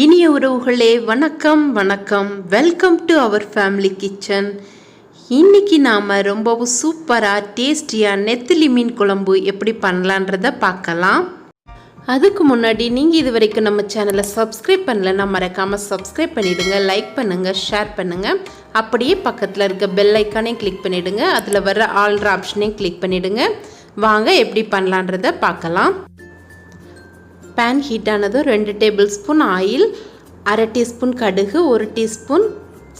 இனிய உறவுகளே வணக்கம் வணக்கம். Welcome to our family kitchen. இன்றைக்கி நாம் ரொம்பவும் சூப்பராக டேஸ்டியாக நெத்திலி மீன் குழம்பு எப்படி பண்ணலான்றதை பார்க்கலாம். அதுக்கு முன்னாடி நீங்கள் இது வரைக்கும் நம்ம சேனலை சப்ஸ்கிரைப் பண்ணலைன்னா மறக்காமல் சப்ஸ்கிரைப் பண்ணிவிடுங்க, லைக் பண்ணுங்கள், ஷேர் பண்ணுங்கள். அப்படியே பக்கத்தில் இருக்க பெல் ஐக்கானே கிளிக் பண்ணிவிடுங்க, அதில் வர ஆல்ற ஆப்ஷனையும் கிளிக் பண்ணிவிடுங்க. வாங்க எப்படி பண்ணலான்றதை பார்க்கலாம். பேன் ஹீட் ஆனதும் 2 டேபிள் ஸ்பூன் ஆயில், 1/2 டீஸ்பூன் கடுகு, 1 டீஸ்பூன்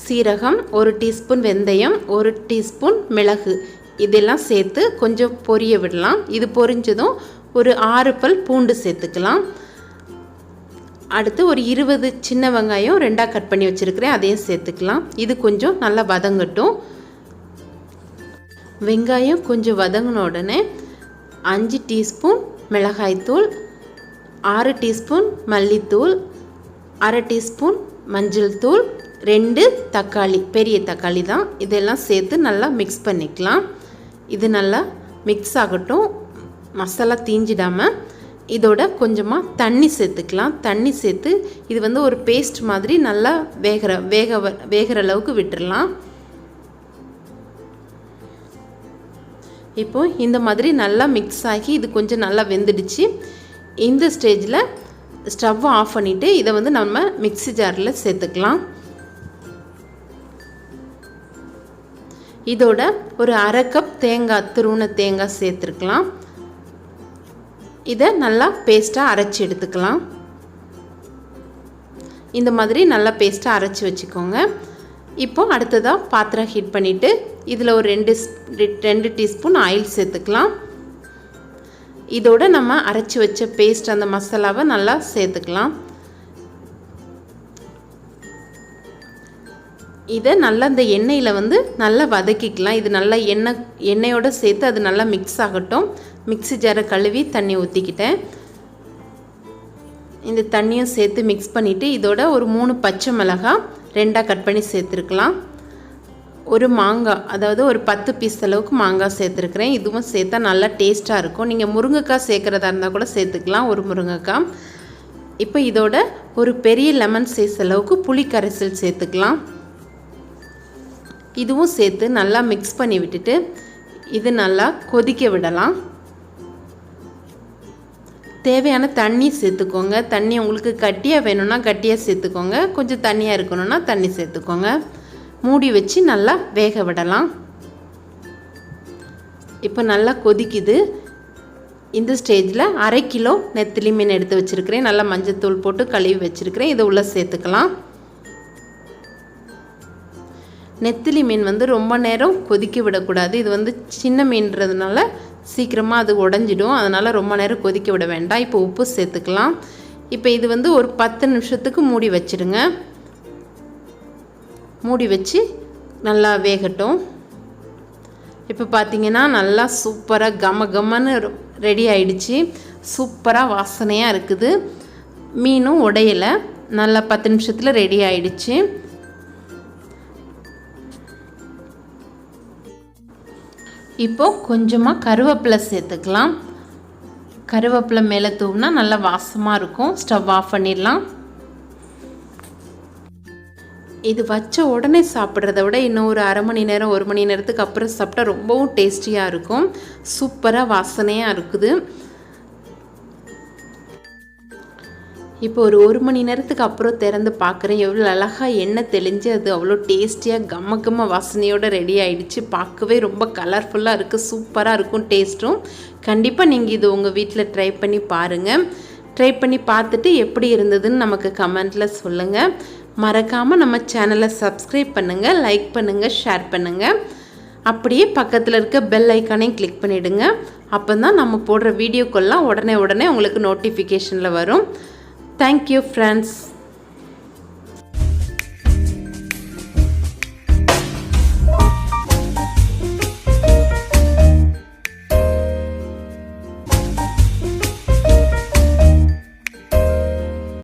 சீரகம், 1 டீஸ்பூன் வெந்தயம், 1 டீஸ்பூன் மிளகு இதெல்லாம் சேர்த்து கொஞ்சம் பொரிய விடலாம். இது பொரிஞ்சதும் ஒரு 6 பல் பூண்டு சேர்த்துக்கலாம். அடுத்து ஒரு 20 சின்ன வெங்காயம் 2ஆக கட் பண்ணி வச்சுருக்கிறேன், அதையும் சேர்த்துக்கலாம். இது கொஞ்சம் நல்லா வதங்கட்டும். வெங்காயம் கொஞ்சம் வதங்கின உடனே 5 டீஸ்பூன் மிளகாய்த்தூள், 6 டீஸ்பூன் மல்லித்தூள், 1/2 டீஸ்பூன் மஞ்சள் தூள், 2 தக்காளி, பெரிய தக்காளி தான், இதெல்லாம் சேர்த்து நல்லா மிக்ஸ் பண்ணிக்கலாம். இது நல்லா மிக்ஸ் ஆகட்டும், மசாலா தீஞ்சிடாமல். இதோட கொஞ்சமாக தண்ணி சேர்த்துக்கலாம். தண்ணி சேர்த்து இது வந்து ஒரு பேஸ்ட் மாதிரி நல்லா வேகிற அளவுக்கு விட்டுடலாம். இப்போ இந்த மாதிரி நல்லா மிக்ஸ் ஆகி இது கொஞ்சம் நல்லா வெந்துடுச்சு. இந்த ஸ்டேஜில் ஸ்டவ்வை ஆஃப் பண்ணிவிட்டு இதை வந்து நம்ம மிக்ஸி ஜாரில் சேர்த்துக்கலாம். இதோட ஒரு 1/2 கப் தேங்காய், துருவின தேங்காய் சேர்த்துருக்கலாம். இதை நல்லா பேஸ்ட்டாக அரைச்சி எடுத்துக்கலாம். இந்த மாதிரி நல்லா பேஸ்ட்டாக அரைச்சி வச்சுக்கோங்க. இப்போ அடுத்ததாக பாத்திரம் ஹீட் பண்ணிவிட்டு இதில் ஒரு 2 டீஸ்பூன் ஆயில் சேர்த்துக்கலாம். இதோட நம்ம அரைச்சி வச்ச பேஸ்ட் அந்த மசாலாவை நல்லா சேர்த்துக்கலாம். இதை நல்லா இந்த எண்ணெயில் வந்து நல்லா வதக்கிக்கலாம். இது நல்லா எண்ணெயோடு சேர்த்து அது நல்லா மிக்ஸ் ஆகட்டும். மிக்ஸி ஜாரை கழுவி தண்ணி ஊற்றிக்கிட்டேன். இந்த தண்ணியும் சேர்த்து மிக்ஸ் பண்ணிவிட்டு இதோட ஒரு 3 பச்சை மிளகாய் 2ஆக கட் பண்ணி சேர்த்துருக்கலாம். ஒரு மாங்காய், அதாவது ஒரு 10 பீஸ் அளவுக்கு மாங்காய் சேர்த்துருக்குறேன். இதுவும் சேர்த்தா நல்லா டேஸ்ட்டாக இருக்கும். நீங்கள் முருங்கைக்காய் சேர்க்குறதா இருந்தால் கூட சேர்த்துக்கலாம், ஒரு முருங்கைக்காய். இப்போ இதோட ஒரு பெரிய லெமன் சைஸ் அளவுக்கு புளி கரைசல் சேர்த்துக்கலாம். இதுவும் சேர்த்து நல்லா மிக்ஸ் பண்ணி விட்டுட்டு இது நல்லா கொதிக்க விடலாம். தேவையான தண்ணி சேர்த்துக்கோங்க. தண்ணி உங்களுக்கு கட்டியாக வேணும்னா கட்டியாக சேர்த்துக்கோங்க, கொஞ்சம் தண்ணியாக இருக்கணும்னா தண்ணி சேர்த்துக்கோங்க. மூடி வச்சு நல்லா வேக விடலாம். இப்போ நல்லா கொதிக்குது. இந்த ஸ்டேஜில் 1/2 கிலோ நெத்திலி மீன் எடுத்து வச்சுருக்கிறேன். நல்லா மஞ்சத்தூள் போட்டு கழுவி வச்சுருக்கிறேன். இதை உள்ளே சேர்த்துக்கலாம். நெத்திலி மீன் வந்து ரொம்ப நேரம் கொதிக்க விடக்கூடாது. இது வந்து சின்ன மீன்றதுனால சீக்கிரமாக அது உடஞ்சிடும், அதனால் ரொம்ப நேரம் கொதிக்க விட வேண்டாம். இப்போ உப்பு சேர்த்துக்கலாம். இப்போ இது வந்து ஒரு 10 நிமிஷத்துக்கு மூடி வச்சுடுங்க. மூடி வச்சு நல்லா வேகட்டும். இப்போ பார்த்திங்கன்னா நல்லா சூப்பராக கமன்னு ரெடி ஆகிடுச்சு. சூப்பராக வாசனையாக இருக்குது. மீனும் உடையலை, நல்லா 10 நிமிஷத்தில் ரெடி ஆகிடுச்சு. இப்போது கொஞ்சமாக கருவேப்பிலை சேர்த்துக்கலாம். கருவேப்பிலை மேலே தூவினா நல்லா வாசமாக இருக்கும். ஸ்டவ் ஆஃப் பண்ணிடலாம். இது வச்ச உடனே சாப்பிட்றத விட இன்னும் ஒரு 1/2 மணி நேரம் 1 மணி நேரத்துக்கு அப்புறம் சாப்பிட்டா ரொம்பவும் டேஸ்டியாக இருக்கும். சூப்பராக வாசனையாக இருக்குது. இப்போ ஒரு 1 மணி நேரத்துக்கு அப்புறம் திறந்து பார்க்குறேன். எவ்வளோ அழகாக எண்ணெய் தெளிஞ்சு அது அவ்வளோ டேஸ்டியாக கம்ம வாசனையோடு ரெடி ஆகிடுச்சு. பார்க்கவே ரொம்ப கலர்ஃபுல்லாக இருக்குது, சூப்பராக இருக்கும் டேஸ்ட்டும். கண்டிப்பாக நீங்கள் இது உங்கள் வீட்டில் ட்ரை பண்ணி பாருங்கள். ட்ரை பண்ணி பார்த்துட்டு எப்படி இருந்ததுன்னு நமக்கு கமெண்ட்டில் சொல்லுங்கள். மறக்காமல் நம்ம சேனலை சப்ஸ்கிரைப் பண்ணுங்கள், லைக் பண்ணுங்கள், ஷேர் பண்ணுங்கள். அப்படியே பக்கத்தில் இருக்க பெல் ஐக்கானையும் கிளிக் பண்ணிவிடுங்க. அப்போ தான் நம்ம போடுற வீடியோக்கெல்லாம் உடனே உங்களுக்கு நோட்டிஃபிகேஷனில் வரும். Thank you friends.